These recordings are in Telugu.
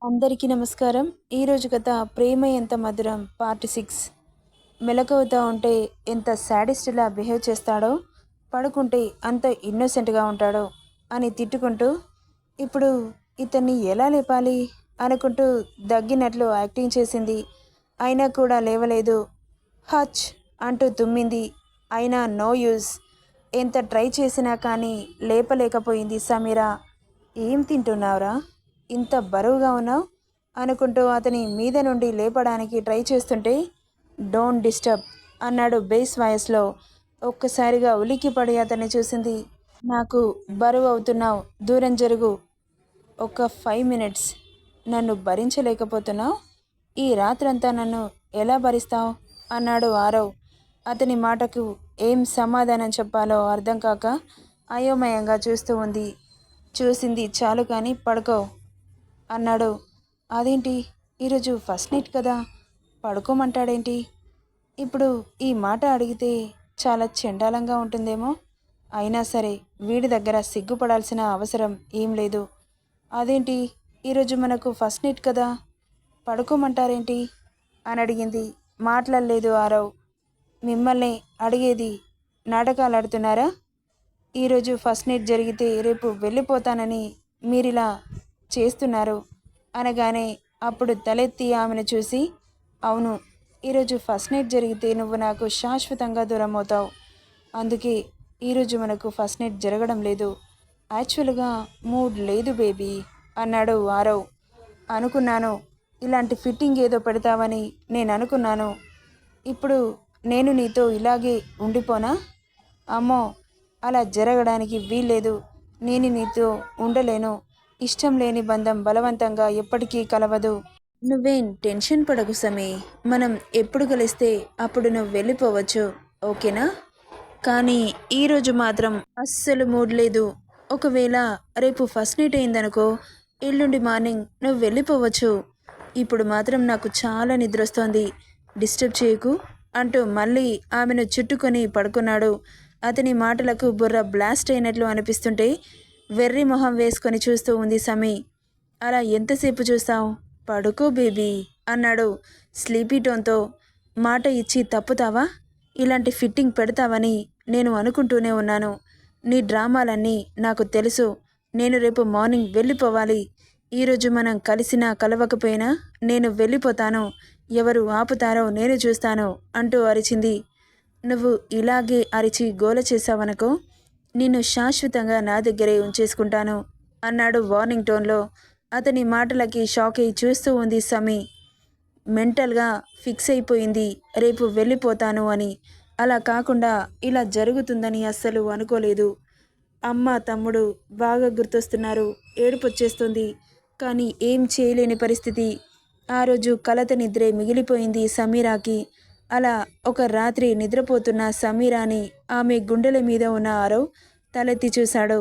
అందరికీ నమస్కారం. ఈరోజు కథ 'ప్రేమ ఎంత మధురం' పార్ట్ 6. మెలకువతో ఉంటే ఎంత శాడిస్ట్‌లా బిహేవ్ చేస్తాడో, పడుకుంటే అంత ఇన్నోసెంట్‌గా ఉంటాడో అని తిట్టుకుంటూ, ఇప్పుడు ఇతన్ని ఎలా లేపాలి అనుకుంటూ దగ్గినట్లు యాక్టింగ్ చేసింది. అయినా కూడా లేవలేదు. హచ్ అంటూ తుమ్మింది. అయినా నో యూజ్. ఎంత ట్రై చేసినా కానీ లేపలేకపోయింది సమీర. ఏం తింటున్నావురా, ఇంత బరువుగా ఉన్నావు అనుకుంటూ అతని మీద నుండి లేపడానికి ట్రై చేస్తుంటే, డోంట్ డిస్టర్బ్ అన్నాడు బేస్ వాయిస్లో. ఒక్కసారిగా ఉలిక్కిపడి అతన్ని చూసింది. నాకు బరువు అవుతున్నావు, దూరం జరుగు. ఒక 5 మినిట్స్. నన్ను భరించలేకపోతున్నావు, ఈ రాత్రంతా నన్ను ఎలా భరిస్తావు అన్నాడు ఆరవ్. అతని మాటకు ఏం సమాధానం చెప్పాలో అర్థం కాక అయోమయంగా చూస్తూ ఉంది. చూసింది చాలు కానీ పడుకో అన్నాడు. అదేంటి, ఈరోజు ఫస్ట్ నైట్ కదా, పడుకోమంటాడేంటి? ఇప్పుడు ఈ మాట అడిగితే చాలా చెండాలంగా ఉంటుందేమో. అయినా సరే వీడి దగ్గర సిగ్గుపడాల్సిన అవసరం ఏం లేదు. అదేంటి, ఈరోజు మనకు ఫస్ట్ నైట్ కదా, పడుకోమంటారేంటి అని అడిగింది. మాట్లాడలేదు ఆరవ్. మిమ్మల్ని అడిగేది, నాటకాలు ఆడుతున్నారా? ఈరోజు ఫస్ట్ నైట్ జరిగితే రేపు వెళ్ళిపోతానని మీరిలా చేస్తున్నారు అనగానే అప్పుడు తలెత్తి ఆమెను చూసి, అవును, ఈరోజు ఫస్ట్ నైట్ జరిగితే నువ్వు నాకు శాశ్వతంగా దూరం అవుతావు. అందుకే ఈరోజు మనకు ఫస్ట్ నైట్ జరగడం లేదు. యాక్చువల్గా మూడ్ లేదు బేబీ అన్నాడు ఆరవ్. అనుకున్నాను, ఇలాంటి ఫిట్టింగ్ ఏదో పెడతావని నేను అనుకున్నాను. ఇప్పుడు నేను నీతో ఇలాగే ఉండిపోనా? అమ్మో, అలా జరగడానికి వీల్లేదు. నేను నీతో ఉండలేను. ఇష్టం లేని బంధం బలవంతంగా ఎప్పటికీ కలవదు. నువ్వేం టెన్షన్ పడకు సమీ. మనం ఎప్పుడు కలిస్తే అప్పుడు నువ్వు వెళ్ళిపోవచ్చు, ఓకేనా? కానీ ఈరోజు మాత్రం అస్సలు మూడ్ లేదు. ఒకవేళ రేపు ఫస్ట్ నైట్ అయిందనుకో, ఎల్లుండి మార్నింగ్ నువ్వు వెళ్ళిపోవచ్చు. ఇప్పుడు మాత్రం నాకు చాలా నిద్రొస్తోంది, డిస్టర్బ్ చేయకు అంటూ మళ్ళీ ఆమెను చుట్టుకొని పడుకున్నాడు. అతని మాటలకు బుర్ర బ్లాస్ట్ అయినట్లు అనిపిస్తుంటే వెర్రి మొహం వేసుకొని చూస్తూ ఉంది సమీ. అలా ఎంతసేపు చూస్తావు? పడుకో బేబీ అన్నాడు స్లీపీ టోన్తో. మాట ఇచ్చి తప్పుతావా? ఇలాంటి ఫిట్టింగ్ పెడతావని నేను అనుకుంటూనే ఉన్నాను. నీ డ్రామాలన్నీ నాకు తెలుసు. నేను రేపు మార్నింగ్ వెళ్ళిపోవాలి. ఈరోజు మనం కలిసినా కలవకపోయినా నేను వెళ్ళిపోతాను. ఎవరు ఆపుతారో నేను చూస్తాను అంటూ అరిచింది. నువ్వు ఇలాగే అరిచి గోల చేశావనుకో, నిన్ను శాశ్వతంగా నా దగ్గరే ఉంచేసుకుంటాను అన్నాడు వార్నింగ్ టోన్లో. అతని మాటలకి షాక్ అయి చూస్తూ ఉంది సమీ. మెంటల్గా ఫిక్స్ అయిపోయింది రేపు వెళ్ళిపోతాను అని. అలా కాకుండా ఇలా జరుగుతుందని అస్సలు అనుకోలేదు. అమ్మ తమ్ముడు బాగా గుర్తొస్తున్నారు. ఏడుపొచ్చేస్తుంది. కానీ ఏం చేయలేని పరిస్థితి. ఆ రోజు కలత నిద్రే మిగిలిపోయింది సమీరాకి. అలా ఒక రాత్రి నిద్రపోతున్న సమీరాని ఆమె గుండెల మీద ఉన్న ఆరవ్ తలెత్తి చూశాడు.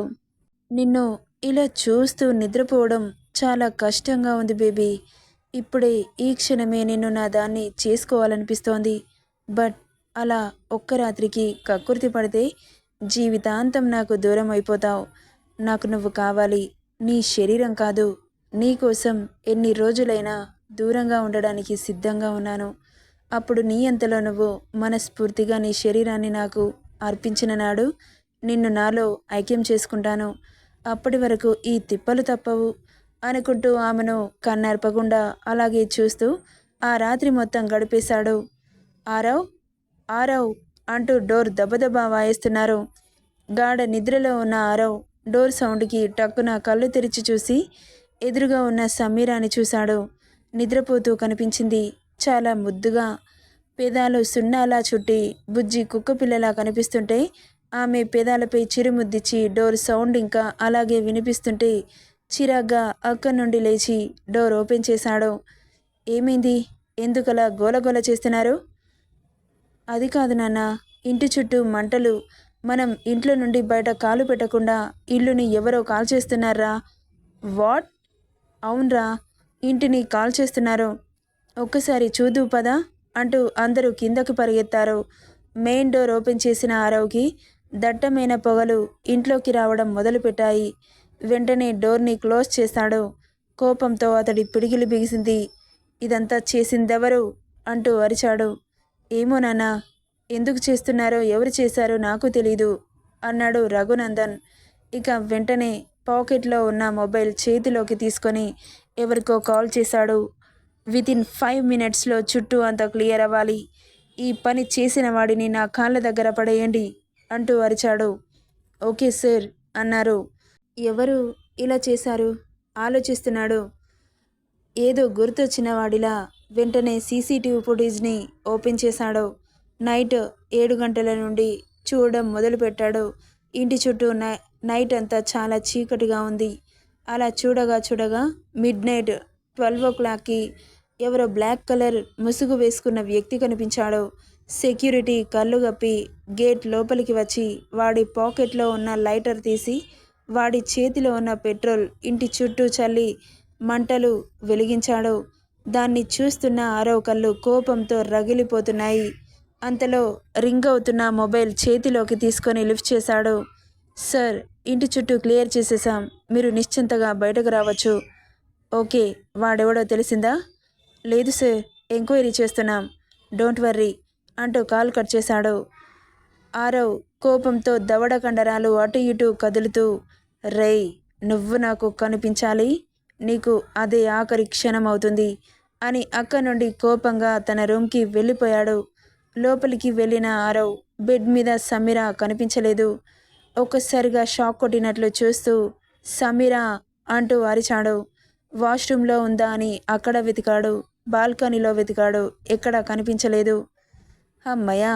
నిన్ను ఇలా చూస్తూ నిద్రపోవడం చాలా కష్టంగా ఉంది బేబీ. ఇప్పుడే ఈ క్షణమే నిన్ను నా దాన్ని చేసుకోవాలనిపిస్తోంది. బట్ అలా ఒక్క రాత్రికి కక్కుర్తి పడితే జీవితాంతం నాకు దూరం అయిపోతావు. నాకు నువ్వు కావాలి, నీ శరీరం కాదు. నీకోసం ఎన్ని రోజులైనా దూరంగా ఉండడానికి సిద్ధంగా ఉన్నాను. అప్పుడు నీ అంతలో నువ్వు మనస్ఫూర్తిగా నీ శరీరాన్ని నాకు అర్పించిన నాడు నిన్ను నాలో ఐక్యం చేసుకుంటాను. అప్పటి వరకు ఈ తిప్పలు తప్పవు అనుకుంటూ ఆమెను కన్నార్పకుండా అలాగే చూస్తూ ఆ రాత్రి మొత్తం గడిపేశాడు. ఆరవ్, ఆరవ్ అంటూ డోర్ దబదబా వాయిస్తున్నారు. గాఢ నిద్రలో ఉన్న ఆరవ్ డోర్ సౌండ్కి టక్కున కళ్ళు తెరిచి చూసి ఎదురుగా ఉన్న సమీరాని చూశాడు. నిద్రపోతూ కనిపించింది. చాలా ముద్దుగా, పెదాలు సున్నాలా చుట్టి బుజ్జి కుక్కపిల్లలా కనిపిస్తుంటే ఆమె పెదాలపై చిరుముద్దిచ్చి డోర్ సౌండ్ ఇంకా అలాగే వినిపిస్తుంటే చిరాగ్గా అక్కడి నుండి లేచి డోర్ ఓపెన్ చేశాడు. ఏమైంది, ఎందుకలా గోలగోల చేస్తున్నారు? అది కాదు నాన్న, ఇంటి చుట్టూ మంటలు. మనం ఇంట్లో నుండి బయట కాలు పెట్టకుండా ఇల్లుని ఎవరో కాల్ చేస్తున్నారా? వాట్? అవునరా, ఇంటిని కాల్ చేస్తున్నారు. ఒక్కసారి చూదు పదా అంటూ అందరూ కిందకు పరిగెత్తారు. మెయిన్ డోర్ ఓపెన్ చేసిన ఆరవ్కి దట్టమైన పొగలు ఇంట్లోకి రావడం మొదలుపెట్టాయి. వెంటనే డోర్ని క్లోజ్ చేశాడు. కోపంతో అతడి పిడికిలి బిగిసింది. ఇదంతా చేసిందెవరు అంటూ అరిచాడు. ఏమో నాన్నా, ఎందుకు చేస్తున్నారో ఎవరు చేశారో నాకు తెలీదు అన్నాడు రఘునందన్. ఇక వెంటనే పాకెట్లో ఉన్న మొబైల్ చేతిలోకి తీసుకొని ఎవరికో కాల్ చేశాడు. వితిన్ 5 మినిట్స్లో చుట్టూ అంతా క్లియర్ అవ్వాలి. ఈ పని చేసిన వాడిని నా కాళ్ళ దగ్గర పడేయండి అంటూ అరిచాడు. ఓకే సార్ అన్నారు. ఎవరు ఇలా చేశారు ఆలోచిస్తున్నాడు. ఏదో గుర్తొచ్చిన వాడిలా వెంటనే సీసీటీవీ ఫుటేజ్ని ఓపెన్ చేశాడు. నైట్ 7 గంటల నుండి చూడడం మొదలుపెట్టాడు. ఇంటి చుట్టూ నైట్ అంతా చాలా చీకటిగా ఉంది. అలా చూడగా మిడ్ నైట్ 12 o'clockకి ఎవరో బ్లాక్ కలర్ ముసుగు వేసుకున్న వ్యక్తి కనిపించాడు. సెక్యూరిటీ కళ్ళు గప్పి గేట్ లోపలికి వచ్చి వాడి పాకెట్లో ఉన్న లైటర్ తీసి వాడి చేతిలో ఉన్న పెట్రోల్ ఇంటి చుట్టూ చల్లి మంటలు వెలిగించాడు. దాన్ని చూస్తున్న ఆరవ్ కళ్ళు కోపంతో రగిలిపోతున్నాయి. అంతలో రింగ్ అవుతున్న మొబైల్ చేతిలోకి తీసుకొని లిఫ్ట్ చేశాడు. సార్, ఇంటి చుట్టూ క్లియర్ చేసేసాం, మీరు నిశ్చింతగా బయటకు రావచ్చు. ఓకే, వాడెవడో తెలిసిందా? లేదు సార్, ఎంక్వైరీ చేస్తున్నాం, డోంట్ వర్రీ అంటూ కాల్ కట్ చేశాడు. ఆరవ్ కోపంతో దవడ కండరాలు అటు ఇటు కదులుతూ, రేయ్, నువ్వు నాకు కనిపించాలి, నీకు అదే ఆఖరి క్షణం అవుతుంది అని అక్కడి నుండి కోపంగా తన రూమ్కి వెళ్ళిపోయాడు. లోపలికి వెళ్ళిన ఆరవ్ బెడ్ మీద సమీర కనిపించలేదు. ఒక్కసారిగా షాక్ కొట్టినట్లు చూస్తూ సమీరా అంటూ అరిచాడు. వాష్రూమ్లో ఉందా అని అక్కడ వెతికాడు, బాల్కనీలో వెతికాడు, ఎక్కడా కనిపించలేదు. అమ్మయ్యా,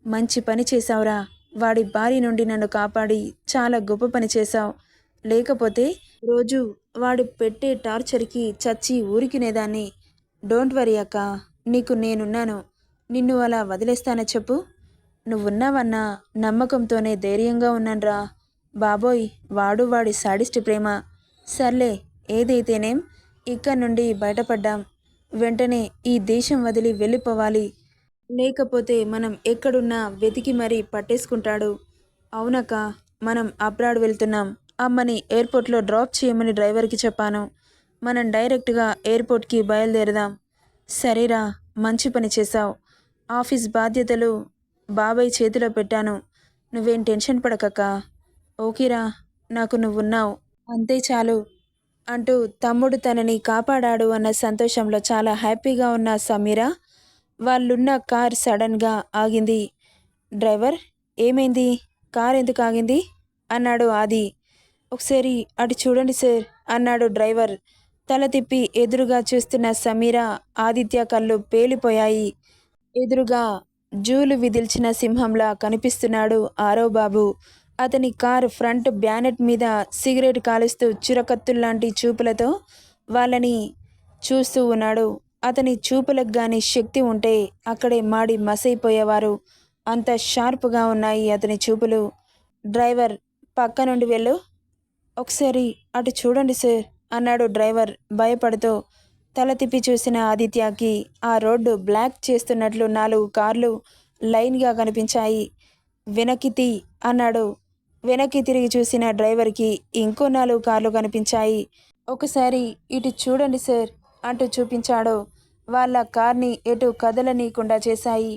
మంచి పని చేశావురా, వాడి బారి నుండి నన్ను కాపాడి చాలా గొప్ప పని చేశావు. లేకపోతే రోజు వాడు పెట్టే టార్చర్కి చచ్చి ఊరికినేదాన్ని. డోంట్ వరీ అక్క, నీకు నేనున్నాను, నిన్ను అలా వదిలేస్తానా చెప్పు? నువ్వున్నావన్న నమ్మకంతోనే ధైర్యంగా ఉన్నాన్రా. బాబోయ్, వాడి సాడిస్ట్ ప్రేమ. సర్లే, ఏదైతేనేం ఇక్కడి నుండి బయటపడ్డాం. వెంటనే ఈ దేశం వదిలి వెళ్ళిపోవాలి, లేకపోతే మనం ఎక్కడున్నా వెతికి మరీ పట్టేసుకుంటాడు. అవునక్క, మనం అబ్రాడ్ వెళ్తున్నాం. అమ్మని ఎయిర్పోర్ట్లో డ్రాప్ చేయమని డ్రైవర్కి చెప్పాను. మనం డైరెక్ట్గా ఎయిర్పోర్ట్కి బయలుదేరదాం. సరేరా, మంచి పని చేశావు. ఆఫీస్ బాధ్యతలు బాబాయ్ చేతిలో పెట్టాను, నువ్వేం టెన్షన్ పడకక్క. ఓకేరా, నాకు నువ్వున్నావు, అంతే చాలు అంటూ తమ్ముడు తనని కాపాడాడు అన్న సంతోషంలో చాలా హ్యాపీగా ఉన్న సమీర వాళ్ళున్న కార్ సడన్గా ఆగింది. డ్రైవర్, ఏమైంది? కార్ ఎందుకు ఆగింది అన్నాడు ఆది. ఒకసారి అటు చూడండి సార్ అన్నాడు డ్రైవర్. తల తిప్పి ఎదురుగా చూస్తున్న సమీర ఆదిత్య కళ్ళు పేలిపోయాయి. ఎదురుగా జూలు విదిల్చిన సింహంలా కనిపిస్తున్నాడు ఆరవ్ బాబు. అతని కారు ఫ్రంట్ బ్యానెట్ మీద సిగరెట్ కాలుస్తూ చురకత్తుల్లాంటి చూపులతో వాళ్ళని చూస్తూ ఉన్నాడు. అతని చూపులకు గాని శక్తి ఉంటే అక్కడే మాడి మసైపోయేవారు, అంత షార్ప్గా ఉన్నాయి అతని చూపులు. డ్రైవర్, పక్క నుండి వెళ్ళు, ఒకసారి అటు చూడండి సార్ అన్నాడు డ్రైవర్ భయపడుతూ. తల తిప్పి చూసిన ఆదిత్యకి ఆ రోడ్డు బ్లాక్ చేస్తున్నట్లు 4 కార్లు లైన్గా కనిపించాయి. వెనక్కి తీ అన్నాడు. వెనక్కి తిరిగి చూసిన డ్రైవర్కి ఇంకో 4 కార్లు కనిపించాయి. ఒకసారి ఇటు చూడండి సార్ అంటూ చూపించాడు. వాళ్ళ కార్ని ఎటు కదలనీయకుండా చేశాయి.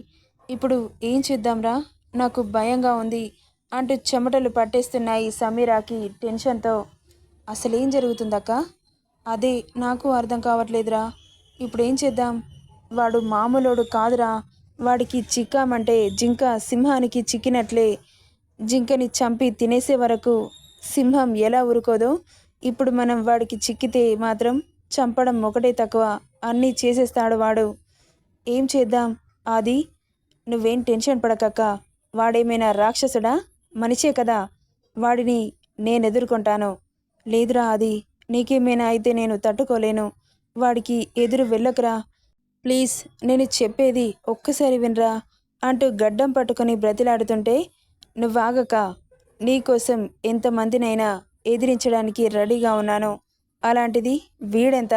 ఇప్పుడు ఏం చేద్దాంరా, నాకు భయంగా ఉంది అంటూ చెమటలు పట్టేస్తున్నాయి సమీరాకి టెన్షన్తో. అసలేం జరుగుతుందక్క? అదే నాకు అర్థం కావట్లేదురా. ఇప్పుడేం చేద్దాం? వాడు మామూలోడు కాదురా. వాడికి చిక్కామంటే జింక సింహానికి చిక్కినట్లే. జింకని చంపి తినేసే వరకు సింహం ఎలా ఊరుకోదో, ఇప్పుడు మనం వాడికి చిక్కితే మాత్రం చంపడం ఒకటే తక్కువ, అన్నీ చేసేస్తాడు వాడు. ఏం చేద్దాం ఆది? నువ్వేం టెన్షన్ పడకక్క. వాడేమైనా రాక్షసుడా? మనిషే కదా, వాడిని నేను ఎదుర్కొంటాను. లేదురా ఆది, నీకేమైనా అయితే నేను తట్టుకోలేను. వాడికి ఎదురు వెళ్ళకురా ప్లీజ్, నేను చెప్పేది ఒక్కసారి వినరా అంటూ గడ్డం పట్టుకొని బ్రతిలాడుతుంటే, నువ్వాగక, నీకోసం ఎంతమందినైనా ఎదిరించడానికి రెడీగా ఉన్నాను, అలాంటిది వీడెంత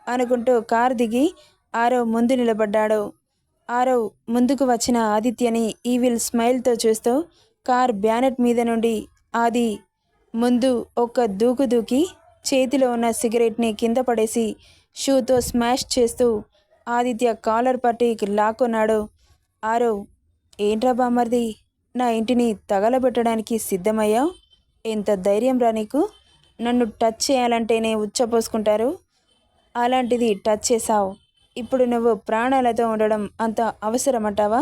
అనుకుంటూ కారు దిగి ఆరవ్ ముందు నిలబడ్డాడు. ఆరవ్ ముందుకు వచ్చిన ఆదిత్యని ఈవిల్ స్మైల్తో చూస్తూ కార్ బ్యానెట్ మీద నుండి ఆది ముందు ఒక్క దూకు దూకి చేతిలో ఉన్న సిగరెట్ని కింద పడేసి షూతో స్మాష్ చేస్తూ ఆదిత్య కాలర్ పట్టి లాక్కున్నాడు. ఆరవ్, ఏంట్రా బామ్మర్ది, నా ఇంటిని తగలబెట్టడానికి సిద్ధమయ్యావు? ఎంత ధైర్యం రా నీకు? నన్ను టచ్ చేయాలంటేనే ఉచ్చపోసుకుంటారు. అలాంటిది టచ్ చేశావు. ఇప్పుడు నువ్వు ప్రాణాలతో ఉండడం అంత అవసరమంటావా?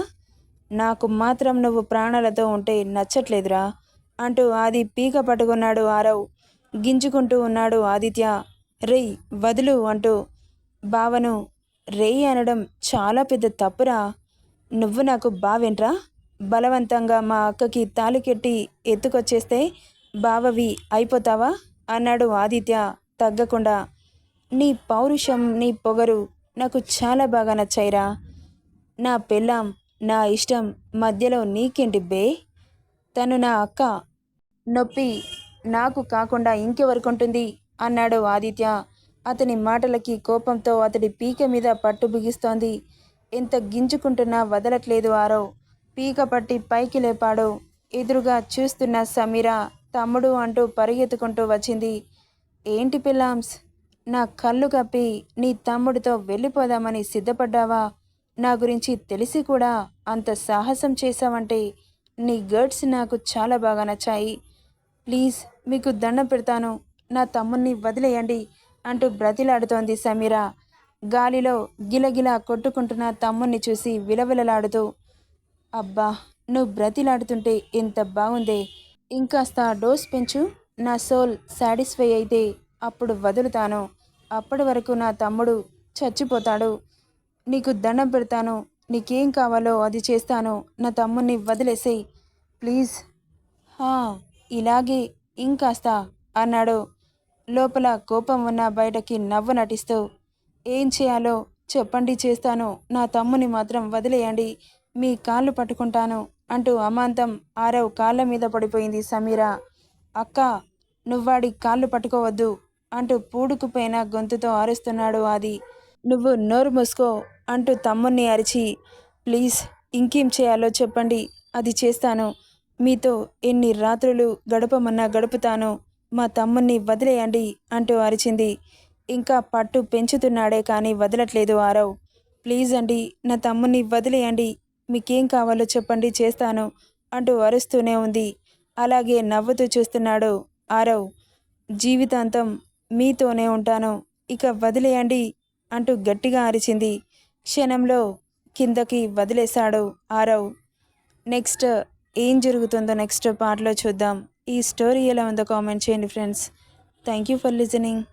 నాకు మాత్రం నువ్వు ప్రాణాలతో ఉంటే నచ్చట్లేదురా అంటూ ఆది పీక పట్టుకున్నాడు ఆరవ్. గింజుకుంటూ ఉన్నాడు ఆదిత్య. రేయ్ వదులు అంటూ బావను రేయ్ అనడం చాలా పెద్ద తప్పురా. నువ్వు నాకు బావేంట్రా? బలవంతంగా మా అక్కకి తాళికెట్టి ఎత్తుకొచ్చేస్తే బావవి అయిపోతావా అన్నాడు ఆదిత్య తగ్గకుండా. నీ పౌరుషం, నీ పొగరు నాకు చాలా బాగా నచ్చాయిరా. నా పెళ్ళాం, నా ఇష్టం మధ్యలో నీకేంటి బే? తను నా అక్క. నొప్పి నాకు కాకుండా ఇంకెవరికుంటుంది అన్నాడు ఆదిత్య. అతని మాటలకి కోపంతో అతడి పీక మీద పట్టు బిగిస్తోంది. ఎంత గింజుకుంటున్నా వదలట్లేదు ఆరవ్. పీక పట్టి పైకి లేపాడు. ఎదురుగా చూస్తున్న సమీర తమ్ముడు అంటూ పరిగెత్తుకుంటూ వచ్చింది. ఏంటి పిల్లాంస్, నా కళ్ళు కప్పి నీ తమ్ముడితో వెళ్ళిపోదామని సిద్ధపడ్డావా? నా గురించి తెలిసి కూడా అంత సాహసం చేశావంటే నీ గర్డ్స్ నాకు చాలా బాగా నచ్చాయి. ప్లీజ్ మీకు దండం పెడతాను, నా తమ్ముణ్ణి వదిలేయండి అంటూ బ్రతిలాడుతోంది సమీర. గాలిలో గిలగిలా కొట్టుకుంటున్న తమ్ముణ్ణి చూసి విలవిలలాడుతూ, అబ్బా నువ్వు బ్రతిలాడుతుంటే ఎంత బాగుందే, ఇంకాస్త డోస్ పెంచు, నా సోల్ సాటిస్ఫై అయితే అప్పుడు వదులుతాను. అప్పటి వరకు నా తమ్ముడు చచ్చిపోతాడు. నీకు దండం పెడతాను, నీకేం కావాలో అది చేస్తాను, నా తమ్ముణ్ణి వదిలేసేయ్ ప్లీజ్. హా, ఇలాగే ఇంకాస్త అన్నాడు. లోపల కోపం ఉన్న బయటకి నవ్వు నటిస్తూ. ఏం చేయాలో చెప్పండి చేస్తాను, నా తమ్ముని మాత్రం వదిలేయండి, మీ కాళ్ళు పట్టుకుంటాను అంటూ అమాంతం ఆరవ్ కాళ్ళ మీద పడిపోయింది సమీర. అక్క, నువ్వాడి కాళ్ళు పట్టుకోవద్దు అంటూ పూడుకుపోయిన గొంతుతో అరుస్తున్నాడు ఆది. నువ్వు నోరు మూసుకో అంటూ తమ్ముణ్ణి అరిచి, ప్లీజ్ ఇంకేం చేయాలో చెప్పండి, అది చేస్తాను, మీతో ఎన్ని రాత్రులు గడపమన్నా గడుపుతాను, మా తమ్ముణ్ణి వదిలేయండి అంటూ అరిచింది. ఇంకా పట్టు పెంచుతున్నాడే కానీ వదలట్లేదు ఆరవ్. ప్లీజ్ అండి, నా తమ్ముణ్ణి వదిలేయండి, మీకేం కావాలో చెప్పండి చేస్తాను అంటూ అరుస్తూనే ఉంది. అలాగే నవ్వుతూ చూస్తున్నాడు ఆరవ్. జీవితాంతం మీతోనే ఉంటాను, ఇక వదిలేయండి అంటూ గట్టిగా అరిచింది. క్షణంలో కిందకి వదిలేశాడు ఆరవ్. నెక్స్ట్ ఏం జరుగుతుందో నెక్స్ట్ పార్ట్లో చూద్దాం. ఈ స్టోరీ ఎలా ఉందో కామెంట్ చేయండి friends. Thank you for listening.